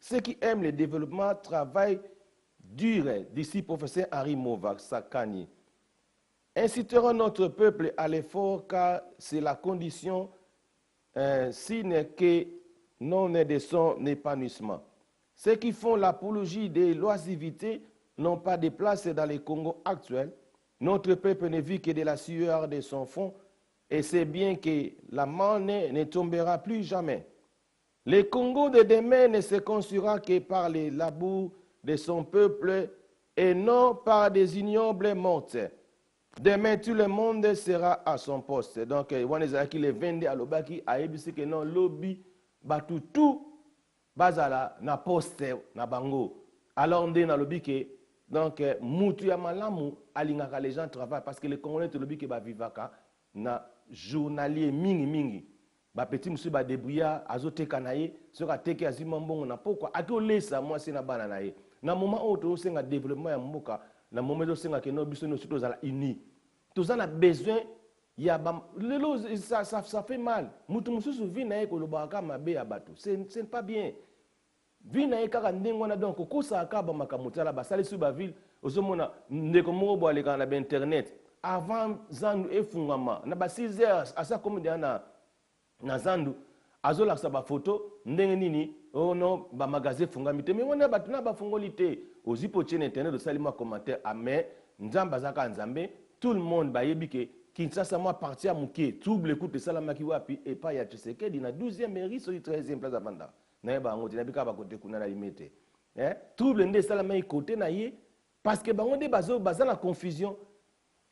Ceux qui aiment le développement travaillent dur, d'ici professeur Henri Movac Sakani. Inciteront notre peuple à l'effort car c'est la condition sine que non est de son épanouissement. Ceux qui font l'apologie des loisivités n'ont pas de place dans le Congo actuel. Notre peuple ne vit que de la sueur de son front et c'est bien que la monnaie ne tombera plus jamais. Le Congo de demain ne se construira que par les labours de son peuple et non par des ignobles morts. Demain, tout le monde sera à son poste. Donc, on est qui les vende à l'obaki, à ebisi que non lobby, batu tout, bazala na poste na bango. Alors, on est dans lobby que donc mutu ya malamu alingaka les gens travaillent parce que les Congolais te lobby que ba vivaka na journalier mingi mingi. Ba petit monsieur ba débrouilla azoteka na ye soka teke azima mbongo na pourquoi atolesa moi c'est na bana na ye na moment où to senga développement ya mboka na moment où senga que no biso no surtout za uni tous on a besoin ya lelo ça fait mal mutu mususu vi na ye ko lobaka mabe ya bato c'est pas bien vi na ye kaka ndengo na donc ko sa ka ba makamutala ba sali su ba ville ozomona ndeko moko bo aleka na internet avant zandu efungama na ba 6 heures asa comme na zandu azolakisa bafoto ndenge nini ono bamagasin efungami te me wana bato na bafungoli te ozipo tie na internet osali mwa commentaire ame nzambe azaka nzambe tout le monde bayebi ke Kinshasa mwa parti ya moke trouble écoute esalamaki wapi epai ya Tshisekedi na 12e mairie soki 13e place avanda nayeba yango te nabika bakote kuna na lime te trouble nde esalamaki kote na ye parce que bango nde baza na confusion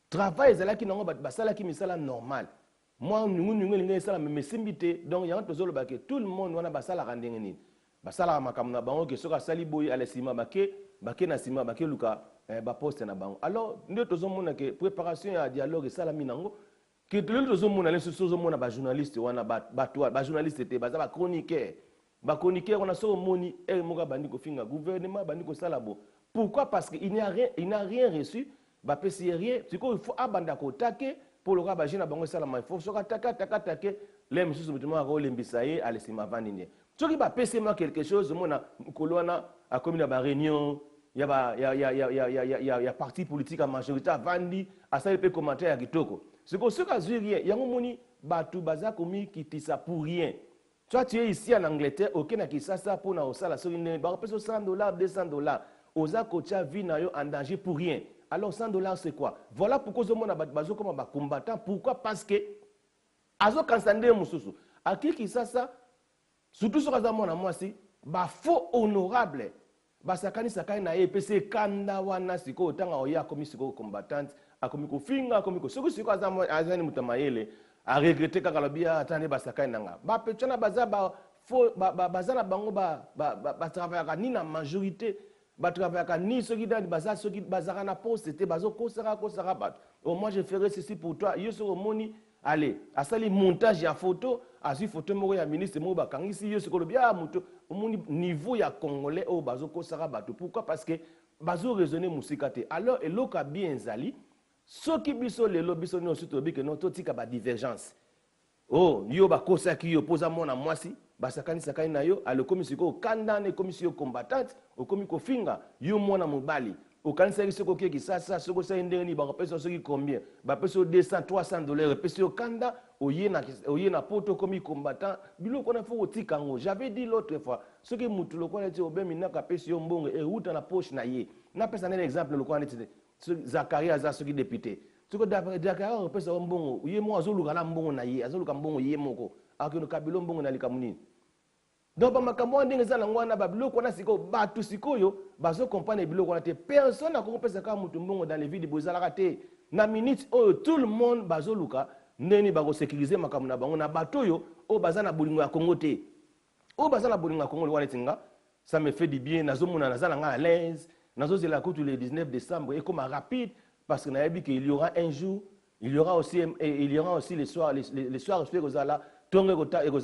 travail ezalaki nango bato basalaki misala normal moi nous les ça mais simbité donc il y a que tout le monde wana basala ndenge nini basala makambo na bango ke soka sali boy ala sima bake na sima bake luka ba poste na bango alors ndio tozomona ke préparation ya dialogue sala minango ke tolo tozomona les tozomona ba journaliste wana ba journaliste te baza ba chroniqueur wana so moni moka bandi ko finga gouvernement bandi ko sala bo pourquoi parce que il n'a rien reçu ba pesi rien il faut abanda ko take pour le rabat na bango sala mai faut soka taka les monsieur mutumo ko lembisa ye alesima vanini soki ba pesi moi quelque chose mona kolwana a commune ba réunion ya parti politique à majorité vandi asali pe commentaire ya kitoko siko soka zuri yango moni batu baza komi kitisa pour rien. Toi tu es ici en Angleterre ok na kisasa pour na osala soki ne ba pesi $100 $200 oza kocha vie na yo en danger pour rien. Alors $100 c'est quoi? Voilà pourquoi je bazo comme un combattant. Pourquoi? Parce que azo kansande mususu. Aki kisasa surtout sur azamo na moi si ba faux honorable. Ba sakani na EPC kanda wana siko otanga oya komi siko combattante akomi ko finga akomi ko siko azamo azani mutamayele a regretter kaka lobia atane ba sakani nanga. Ba petana baza ba faux bazana bango ba travailler ni na majorité batravaillaka ni ceux qui donnent bazar ceux qui bazara na poste c'était bazo kosara bat au moins je ferai ceci pour toi yo sur moni allez asali montage ya photo asu photo moko ya ministre mo bakangisi yo sur bien moto moni niveau ya congolais au bazo kosara bat pourquoi parce que bazo raisonner musikate alors eloka bien zali soki biso lelo biso no surtout bi que non totika ba divergence oh yo bakosaki yo poza mona mwasi basakani sakani na yo alokomi siko kanda ne komisio combattante okomi ko finga yo mwana mobali okanisa kisoko ke kisasa soko sa ndenge ni ba pesa soki combien ba pesa $200 $300 pesa kanda oye na poto komi combattant biloko na fo otika ngo j'avais dit l'autre fois ce que mutu lokwa neti obemi na ka pesa yo mbongo e uta na poche na ye na pesa na exemple lokwa neti Zakaria za soki député soko Zakaria pesa mbongo ye mo azoluka na mbongo na ye azoluka mbongo ye moko akino kabilo mbongo na likamuni. Donc makambo ndenge za ngwana ba biloko na siko batu sikoyo bazo comprendre biloko na te personne na kopesa ka mutu mbongo dans les villes de bozala te na minute oyo tout le monde bazo luka ndeni ba ko sécuriser makambo na bango na bato yo o bazana bolingo ya Congo te o bazana bolingo ya Congo wana tinga ça me fait du bien nazomona nazala nga à l'aise nazozela ko tous les 19 décembre et comme rapide parce que na yabi qu'il y aura un jour il y aura aussi les soirs ozala tonga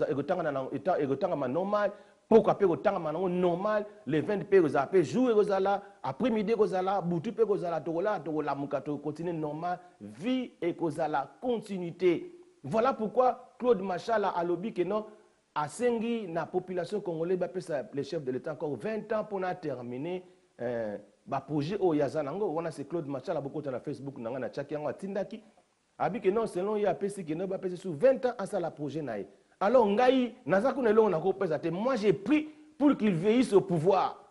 egotanga normal pourquoi pe gotanga manango normal les 20 pe gozape jour egozala après midi egozala butu pe gozala tokola mukato continue normal vie egozala continuité voilà pourquoi Claude Machala a lobby que non asengi na population congolaise les chefs de l'État encore 20 ans pour terminer projet au yazanango wana c'est Claude Machala beaucoup na Facebook nanga na chaki yango atindaki abiki non selon ya pesi que ne ba pesi sous 20 ans à ça la projet nae. Alors ngai nazaku na longo na ko pesa te moi j'ai pris pour qu'il veillisse au pouvoir.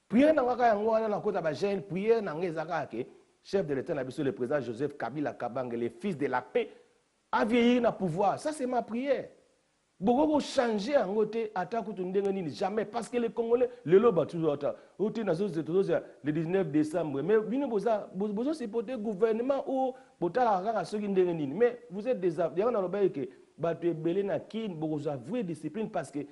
Prière nanga ka yango wana na kota ba jeune prière nanga ezaka ke chef de l'État na biso le président Joseph Kabila Kabange le fils de la paix a vieilli na pouvoir. Ça c'est ma prière. Beaucoup changer en côté attaque jamais parce que les Congolais le loba toujours le 19 décembre mais bino boza c'est pour le gouvernement ou botala ceux qui mais vous êtes des avocats on a le que battu belé na kin boza vraie discipline parce que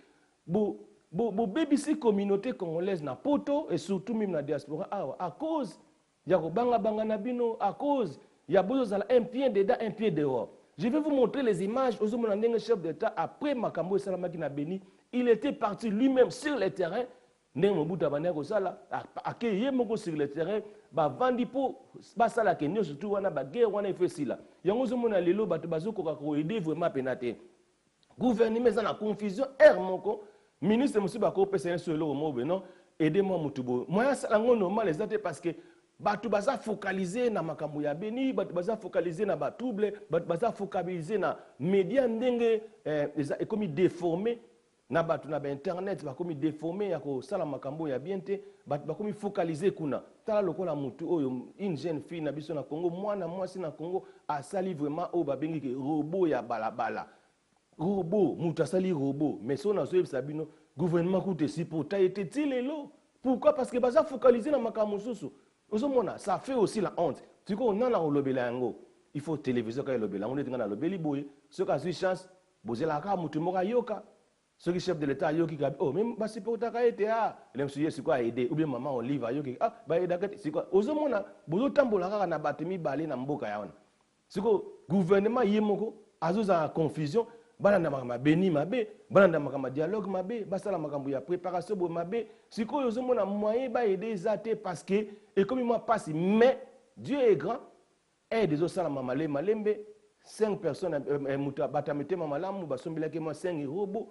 BBC communauté congolaise na poto et surtout même na diaspora à cause ya ko banga na bino à cause ya bozo un pied dedans un pied dehors. Je vais vous montrer les images aux hommes de chef d'État après Makambo et Salamaki na Beni. Il était parti lui-même sur le terrain. Accueillir sur le terrain. Vandi po basala kenyo surtout wana ba guerre wana ifesila. Yango zo mona lelo bato bazoko ko aider vraiment penate. Gouvernement za na confusion er moko ministre monsieur bako pesa sur le mo non aidez-moi mutubo. Moi ça ngo normal exactement parce que batu baza focaliser na makambo ya Beni, batu baza focaliser na batouble, batu baza focaliser na média ndenge ekomi déformé na batu na internet bakomi déformé ya ko sala makambo ya biente, batu bakomi focaliser kuna. Tala lokola mutu oyo une jeune fille na biso na Congo, mwana mwasi na Congo asali vraiment o babengi ke robot ya balabala. Robot, mutu asali robot, mais so na zo sabino gouvernement coûte si pour ta été tilelo. Pourquoi? Parce que baza focaliser na makambo susu. Ça fait aussi la honte. Tu sais, on a il faut téléviser quand il y a on est dans le béliboy. Ceux qui ont eu chance, vous avez la mutumoka yoka. Ceux qui chef de l'État yoki oh même bah c'est pour ta été ah, les monsieur c'est quoi aider ou bien maman on livre yoki ah bah aider c'est quoi. Ozomona, bozo tambola na batemi balé na mboka ya wana. C'est quoi gouvernement yemoko azoza confusion. Bananda makama beni mabe, bananda makama dialogue mabe, basala makambo ya préparation bo mabe. Siko yozo mona moyen ba aider zate parce que et comme moi passe mais Dieu est grand. Et des osala mamale malembe 5 personnes muta batamete mamalamu basombila ke moi 5 robots.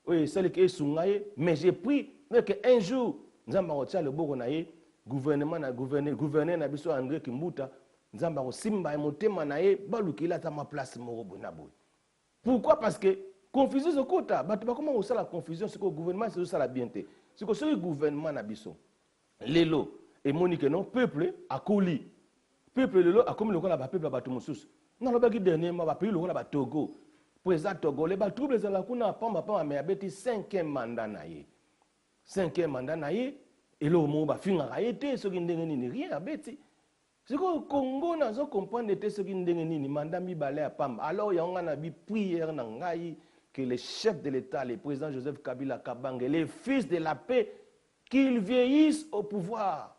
Oui, celle qui est sungaye mais j'ai pris que un jour nzamba rotia le boko na ye gouvernement na gouverner na biso André Kimbuta nzamba ro simba motema na ye balukila ta ma place morobo na boy. Pourquoi? Parce que confusion ce côté, comment on sait la confusion, c'est que le gouvernement c'est ça la bienté. C'est que ce gouvernement na biso. Lelo et Monique non peuple a coli. Peuple lelo a comme le quoi la peuple ba tumusus. Non le bagi dernièrement ba pays le quoi la Togo. Président Togo les ba trouble les la kuna pamba mais abeti 5e mandat na ye. 5e mandat na ye et le mo ba finga été ce qui ndenge ni rien abeti. C'est que le Congo n'a pas compris ce qui est mandat mibalé à Pam. Alors il y a une prière que le chef de l'État, le président Joseph Kabila Kabange, les fils de la paix, qu'ils vieillissent au pouvoir.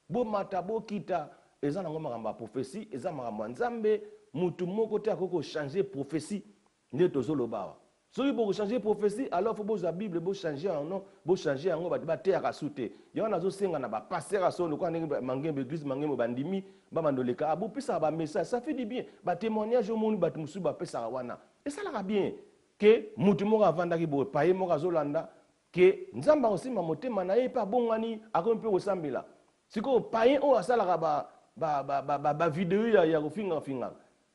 Bo matabo kita, ils ont une prophétie, ils ont une nzambe, mutu moko te akoko changer prophétie, ne tozolo bawa. Si vous changer prophétie, alors il faut que la Bible changer en nom, changer en nom, il faut que souté. Il y a un autre na ba passer à son le coin mangé l'église mangé bandimi ba mandoleka abu pesa ba message ça fait du bien ba témoignage au monde ba musu ba pesa wana et ça la bien que mutu mo avanda ki bo paye mo kazolanda que nzamba osimba motema na ye pa bongani akompe osambela siko paye o asala ba vidéo ya kofinga finga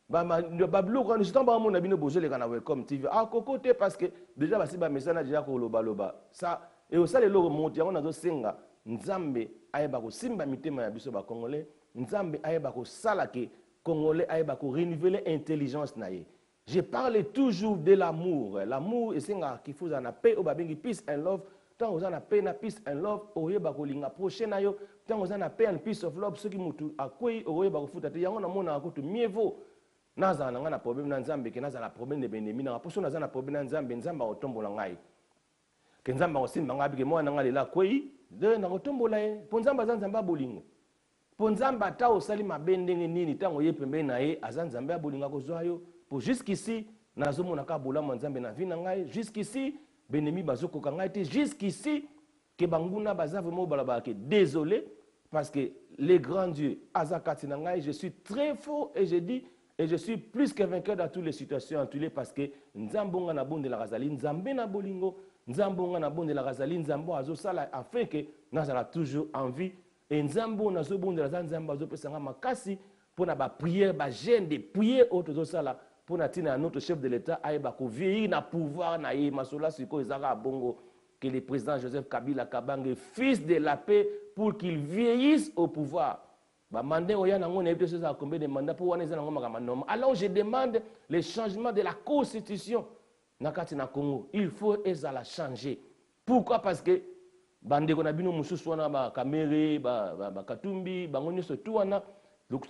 bablo quand nous sommes mon abino bozo les kana welcome TV à côté parce que déjà basi ba message déjà ko loba ça et au sale lo monti on a zo senga nzambe ayeba ko simba mitema ya biso ba congolais nzambe ayeba ko salake congolais ayeba ko renouveler intelligence na ye. Je parle toujours de l'amour et senga qu'il faut en paix au babengi peace and love tant aux en paix na peace and love oyeba ko linga prochain na yo tant aux en paix and peace of love ce qui mutu akoyi oyeba ko futa te yango na mona ko to mieux vaut naza na problème na nzambe ke naza na problème de benemi na poso naza na problème na nzambe nzamba otombola ngai ke nzamba osimba ngabi ke mwana ngale la kwei de na otombola e po nzamba za nzamba bolingo po nzamba ta osali mabendenge nini tango ye pembe na ye aza nzambe abolinga ko zwayo po jusqu'ici nazomona ka bolama nzambe na vina ngai jusqu'ici benemi bazoko ka ngai te jusqu'ici ke banguna baza vraiment balaba ke désolé parce que les grands dieux azakati na ngai je suis très fort et je dis Et je suis plus que vainqueur dans toutes les situations, en tous les parce que Nzambonga na bon de la Razali, Nzambe na bolingo, Nzambonga na bon de la Razali, Nzambo azo sala afin que nous avons toujours envie. Et Nzambo na zo bon de la Razali, Nzambo azo pesanga makasi pour na ba prière, ba gêne de prier autres sala pour na tina notre chef de l'État aille ba ko vieillir na pouvoir na ye masola siko ezaka bongo que le président Joseph Kabila Kabange fils de la paix pour qu'il vieillisse au pouvoir. Alors je demande le changement de la constitution na Congo. Il faut la changer. Pourquoi? Parce que bandeko na bino mususu wana ba Kamere, ba Katumbi, bango nyonso tout wana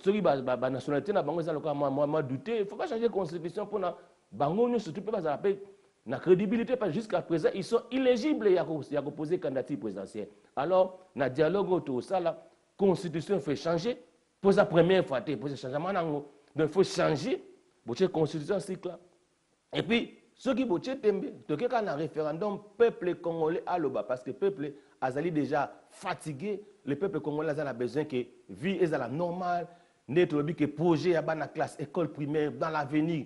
soki ba nationalité na bango ezala moi douter, il faut pas changer la constitution pour na bango nyonso tout peut pas appeler na crédibilité parce que jusqu'à présent ils sont illégibles il y a poser candidature présidentielle. Alors na dialogue autour ça la constitution fait changer pour la première fois pour ce changement donc il faut changer pour la constitution cycle et puis ceux qui boche tembe to ke kana référendum peuple congolais à l'oba parce que peuple azali déjà fatigué le peuple congolais a besoin que vie est la normale neto bi que projet ya bana classe école primaire dans l'avenir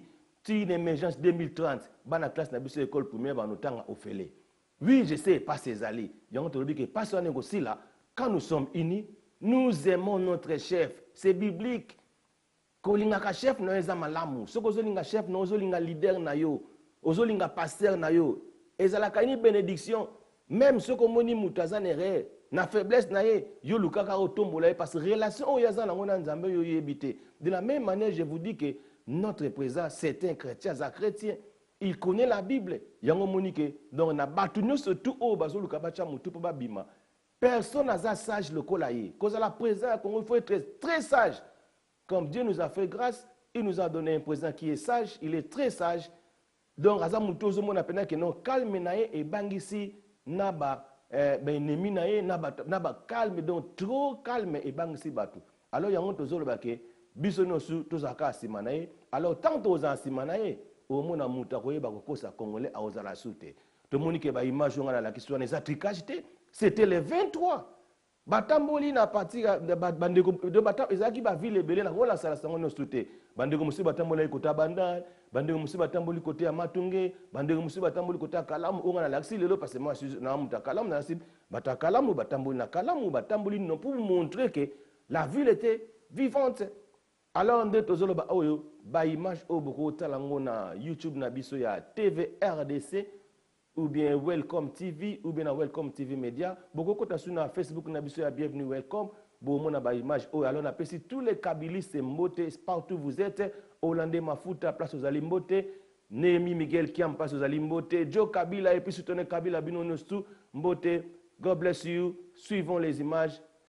une émergence 2030 bana classe na biso école primaire ba notanga ofele. Oui, je sais pas ces alliés yango to bi que pas on négocie là quand nous sommes unis. Nous aimons notre chef. C'est biblique. Kolingaka chef no eza malamu. Soko ozolinga chef no ozolinga leader na yo. Ozolinga pasteur na yo. Ezalaka ni bénédiction. Même soko moni mutazane re na faiblesse na ye yo lukaka otombola parce que relation oyo aza nango na Nzambe yo yebite. De la même manière, je vous dis que notre président c'est un chrétien. Il connaît la Bible. Yango monike donc na batu nyonso tout o bazoluka bacha mutu po babima. Personne n'a sage le colaïe. Cause à la présidence, il faut être très sage. Comme Dieu nous a fait grâce, il nous a donné un président qui est sage, il est très sage. Donc, Azamutozo mon appelle que non calme nae et bangisi naba ennemi nae naba calme donc trop calme et bangisi batu. Alors il y a un tozo le baké bisono su tozaka simanae. Alors tant aux ansimanae au mona mutakoye bakoko sa congolais a ozala soute. Tout le monde qui ba image on a la question des atricage. C'était le 23. Batamboli na parti de Batam ezaki ba ville belé na kola sala sango no soute. Bandeko musi batamboli kota bandal, bandeko musi batamboli côté ya Matunge, bandeko musi batamboli côté ya Kalamu on a l'axi lelo parce que moi na muta Kalamu na sib batakalamu batamboli na Kalamu batamboli non pour montrer que la ville était vivante. Alors nde tozolo ba oyo ba image o boko talango na YouTube na biso ya TV RDC ou bien Welcome TV, ou bien Welcome TV Media. Beaucoup de sur Facebook, na biso ya bienvenue Welcome. Bon, mon ba image. Oh, alors on appelle tous les Kabilistes Mbote, partout vous êtes. Hollandais Mafuta, place aux Alimbote. Némi Miguel Kiam, place aux Alimbote. Joe Kabila, et puis soutenez Kabila Binonostou Mbote. God bless you. Suivons les images.